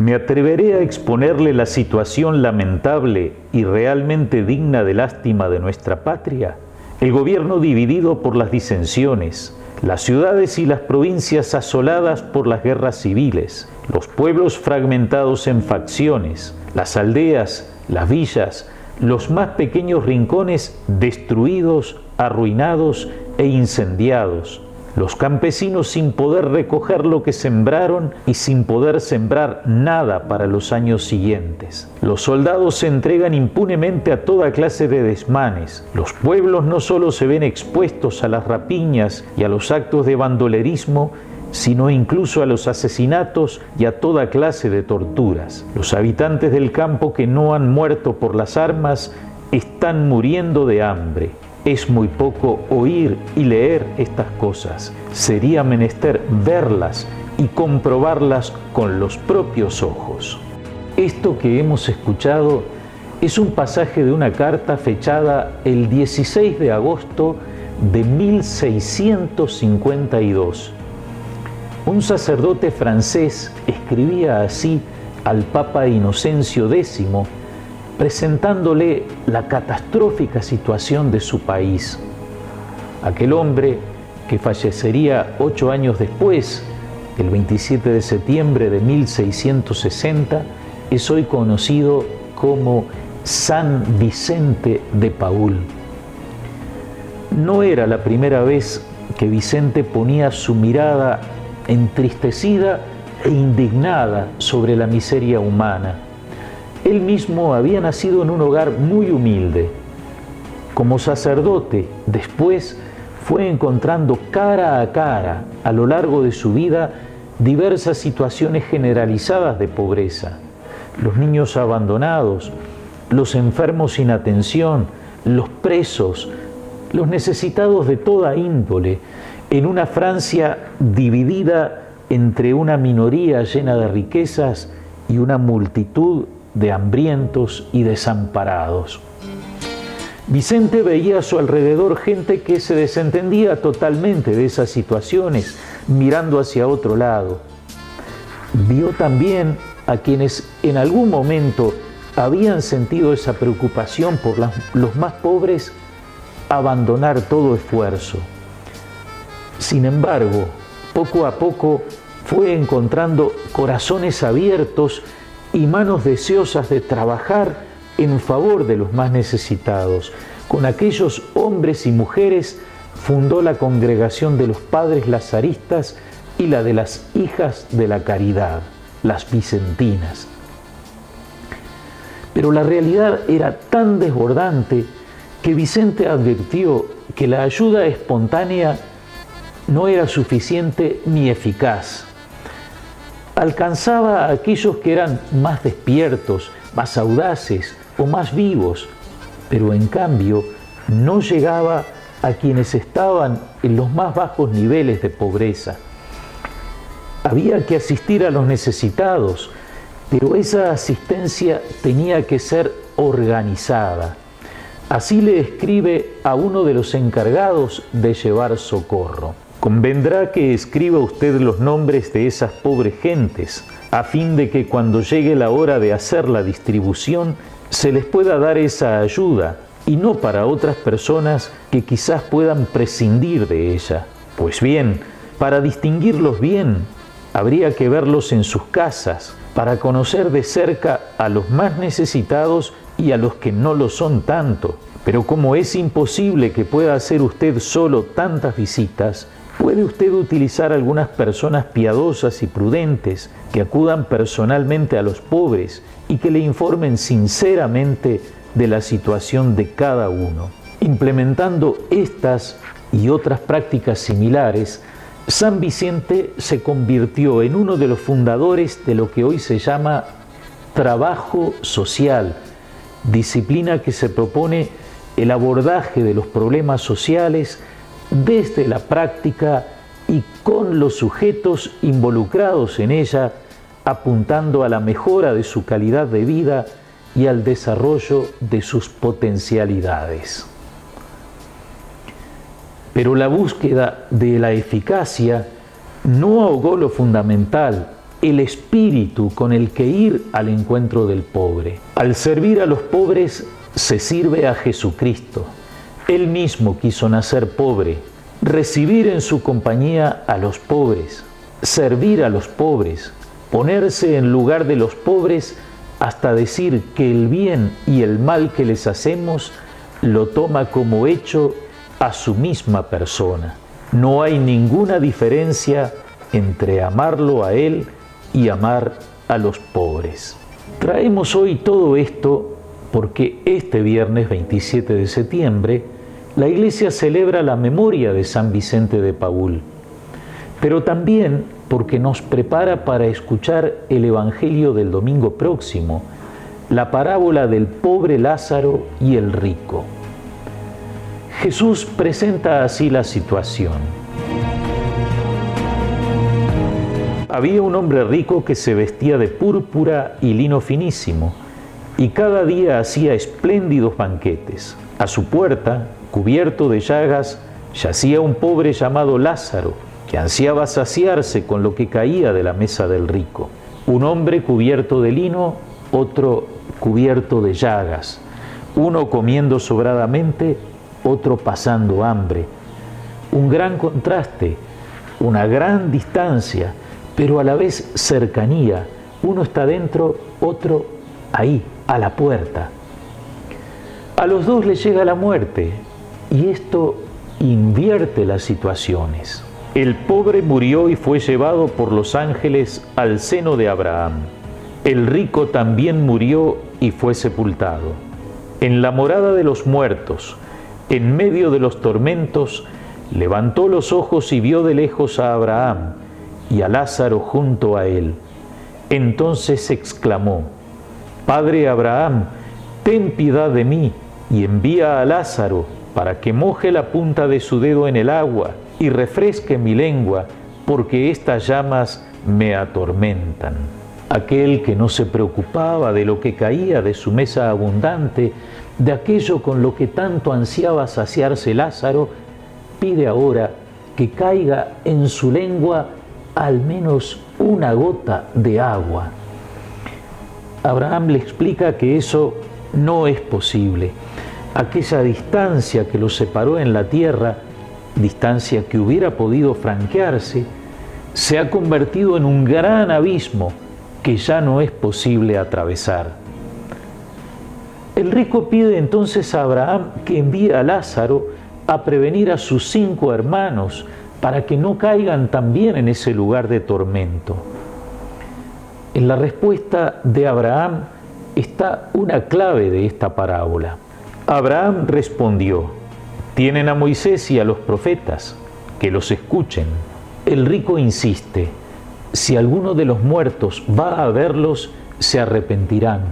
Me atreveré a exponerle la situación lamentable y realmente digna de lástima de nuestra patria. El gobierno dividido por las disensiones, las ciudades y las provincias asoladas por las guerras civiles, los pueblos fragmentados en facciones, las aldeas, las villas, los más pequeños rincones destruidos, arruinados e incendiados, los campesinos sin poder recoger lo que sembraron y sin poder sembrar nada para los años siguientes. Los soldados se entregan impunemente a toda clase de desmanes. Los pueblos no solo se ven expuestos a las rapiñas y a los actos de bandolerismo, sino incluso a los asesinatos y a toda clase de torturas. Los habitantes del campo que no han muerto por las armas están muriendo de hambre. Es muy poco oír y leer estas cosas. Sería menester verlas y comprobarlas con los propios ojos. Esto que hemos escuchado es un pasaje de una carta fechada el 16 de agosto de 1652. Un sacerdote francés escribía así al Papa Inocencio X, presentándole la catastrófica situación de su país. Aquel hombre, que fallecería 8 años después, el 27 de septiembre de 1660, es hoy conocido como San Vicente de Paúl. No era la primera vez que Vicente ponía su mirada entristecida e indignada sobre la miseria humana. Él mismo había nacido en un hogar muy humilde. Como sacerdote, después fue encontrando cara a cara, a lo largo de su vida, diversas situaciones generalizadas de pobreza. Los niños abandonados, los enfermos sin atención, los presos, los necesitados de toda índole, en una Francia dividida entre una minoría llena de riquezas y una multitud de hambrientos y desamparados. Vicente veía a su alrededor gente que se desentendía totalmente de esas situaciones, mirando hacia otro lado. Vio también a quienes en algún momento habían sentido esa preocupación por los más pobres abandonar todo esfuerzo. Sin embargo, poco a poco fue encontrando corazones abiertos y manos deseosas de trabajar en favor de los más necesitados. Con aquellos hombres y mujeres fundó la Congregación de los Padres Lazaristas y la de las Hijas de la Caridad, las Vicentinas. Pero la realidad era tan desbordante que Vicente advirtió que la ayuda espontánea no era suficiente ni eficaz. Alcanzaba a aquellos que eran más despiertos, más audaces o más vivos, pero en cambio no llegaba a quienes estaban en los más bajos niveles de pobreza. Había que asistir a los necesitados, pero esa asistencia tenía que ser organizada. Así le escribe a uno de los encargados de llevar socorro: convendrá que escriba usted los nombres de esas pobres gentes, a fin de que cuando llegue la hora de hacer la distribución, se les pueda dar esa ayuda, y no para otras personas que quizás puedan prescindir de ella. Pues bien, para distinguirlos bien, habría que verlos en sus casas, para conocer de cerca a los más necesitados y a los que no lo son tanto. Pero como es imposible que pueda hacer usted solo tantas visitas, puede usted utilizar algunas personas piadosas y prudentes que acudan personalmente a los pobres y que le informen sinceramente de la situación de cada uno. Implementando estas y otras prácticas similares, San Vicente se convirtió en uno de los fundadores de lo que hoy se llama trabajo social, disciplina que se propone el abordaje de los problemas sociales desde la práctica y con los sujetos involucrados en ella, apuntando a la mejora de su calidad de vida y al desarrollo de sus potencialidades. Pero la búsqueda de la eficacia no ahogó lo fundamental, el espíritu con el que ir al encuentro del pobre. Al servir a los pobres se sirve a Jesucristo. Él mismo quiso nacer pobre, recibir en su compañía a los pobres, servir a los pobres, ponerse en lugar de los pobres hasta decir que el bien y el mal que les hacemos lo toma como hecho a su misma persona. No hay ninguna diferencia entre amarlo a Él y amar a los pobres. Traemos hoy todo esto porque este viernes 27 de septiembre la Iglesia celebra la memoria de San Vicente de Paúl, pero también porque nos prepara para escuchar el Evangelio del domingo próximo, la parábola del pobre Lázaro y el rico. Jesús presenta así la situación. Había un hombre rico que se vestía de púrpura y lino finísimo, y cada día hacía espléndidos banquetes. A su puerta, cubierto de llagas, yacía un pobre llamado Lázaro, que ansiaba saciarse con lo que caía de la mesa del rico. Un hombre cubierto de lino, otro cubierto de llagas, uno comiendo sobradamente, otro pasando hambre. Un gran contraste, una gran distancia, pero a la vez cercanía. Uno está dentro, otro ahí, a la puerta. A los dos les llega la muerte, y esto invierte las situaciones. El pobre murió y fue llevado por los ángeles al seno de Abraham. El rico también murió y fue sepultado. En la morada de los muertos, en medio de los tormentos, levantó los ojos y vio de lejos a Abraham y a Lázaro junto a él. Entonces exclamó: Padre Abraham, ten piedad de mí y envía a Lázaro para que moje la punta de su dedo en el agua y refresque mi lengua, porque estas llamas me atormentan. Aquel que no se preocupaba de lo que caía de su mesa abundante, de aquello con lo que tanto ansiaba saciarse Lázaro, pide ahora que caiga en su lengua al menos una gota de agua. Abraham le explica que eso no es posible. Aquella distancia que los separó en la tierra, distancia que hubiera podido franquearse, se ha convertido en un gran abismo que ya no es posible atravesar. El rico pide entonces a Abraham que envíe a Lázaro a prevenir a sus 5 hermanos para que no caigan también en ese lugar de tormento. En la respuesta de Abraham está una clave de esta parábola. Abraham respondió: tienen a Moisés y a los profetas, que los escuchen. El rico insiste: si alguno de los muertos va a verlos, se arrepentirán.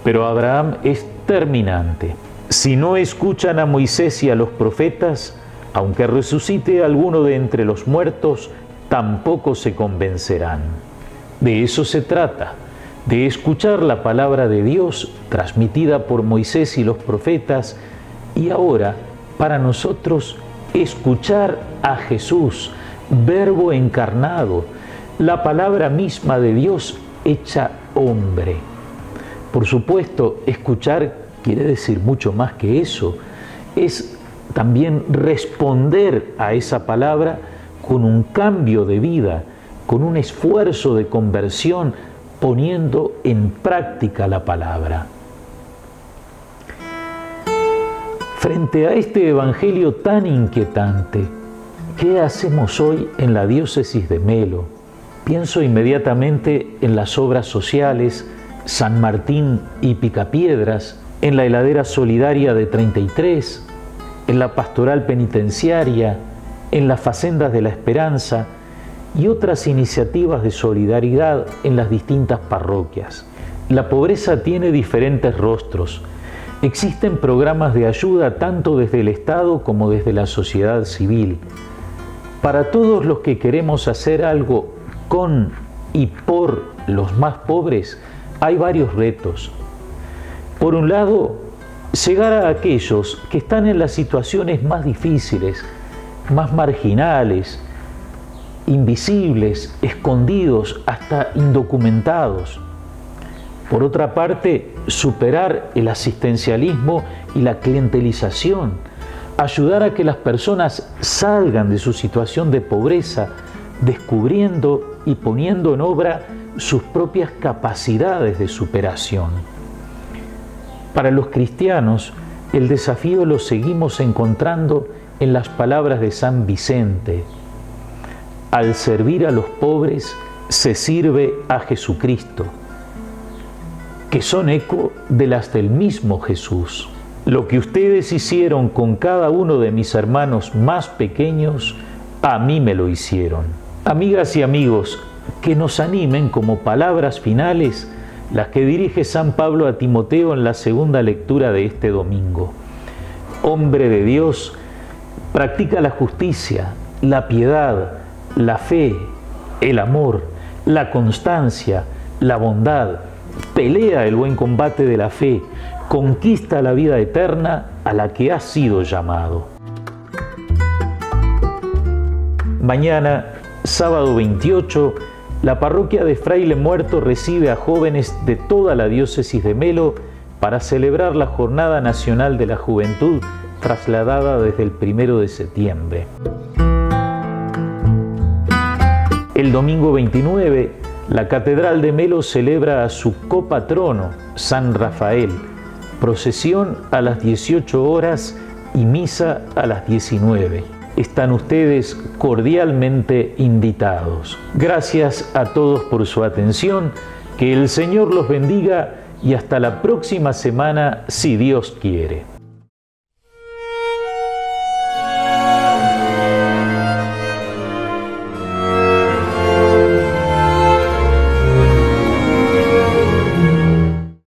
Pero Abraham es terminante: si no escuchan a Moisés y a los profetas, aunque resucite alguno de entre los muertos, tampoco se convencerán. De eso se trata, de escuchar la palabra de Dios transmitida por Moisés y los profetas, y ahora, para nosotros, escuchar a Jesús, Verbo encarnado, la palabra misma de Dios hecha hombre. Por supuesto, escuchar quiere decir mucho más que eso. Es también responder a esa palabra con un cambio de vida, con un esfuerzo de conversión, poniendo en práctica la palabra. Frente a este evangelio tan inquietante, ¿qué hacemos hoy en la diócesis de Melo? Pienso inmediatamente en las obras sociales, San Martín y Picapiedras, en la heladera solidaria de 33, en la pastoral penitenciaria, en las facendas de la Esperanza y otras iniciativas de solidaridad en las distintas parroquias. La pobreza tiene diferentes rostros. Existen programas de ayuda tanto desde el Estado como desde la sociedad civil. Para todos los que queremos hacer algo con y por los más pobres, hay varios retos. Por un lado, llegar a aquellos que están en las situaciones más difíciles, más marginales, invisibles, escondidos, hasta indocumentados. Por otra parte, superar el asistencialismo y la clientelización, ayudar a que las personas salgan de su situación de pobreza, descubriendo y poniendo en obra sus propias capacidades de superación. Para los cristianos, el desafío lo seguimos encontrando en las palabras de San Vicente: al servir a los pobres se sirve a Jesucristo, que son eco de las del mismo Jesús. Lo que ustedes hicieron con cada uno de mis hermanos más pequeños, a mí me lo hicieron. Amigas y amigos, que nos animen como palabras finales las que dirige San Pablo a Timoteo en la segunda lectura de este domingo. Hombre de Dios, practica la justicia, la piedad, la fe, el amor, la constancia, la bondad. Pelea el buen combate de la fe, conquista la vida eterna a la que has sido llamado. Mañana, sábado 28, la parroquia de Fraile Muerto recibe a jóvenes de toda la diócesis de Melo para celebrar la Jornada Nacional de la Juventud, trasladada desde el 1 de septiembre. El domingo 29, la Catedral de Melo celebra a su copatrono, San Rafael, procesión a las 18 horas y misa a las 19. Están ustedes cordialmente invitados. Gracias a todos por su atención, que el Señor los bendiga y hasta la próxima semana, si Dios quiere.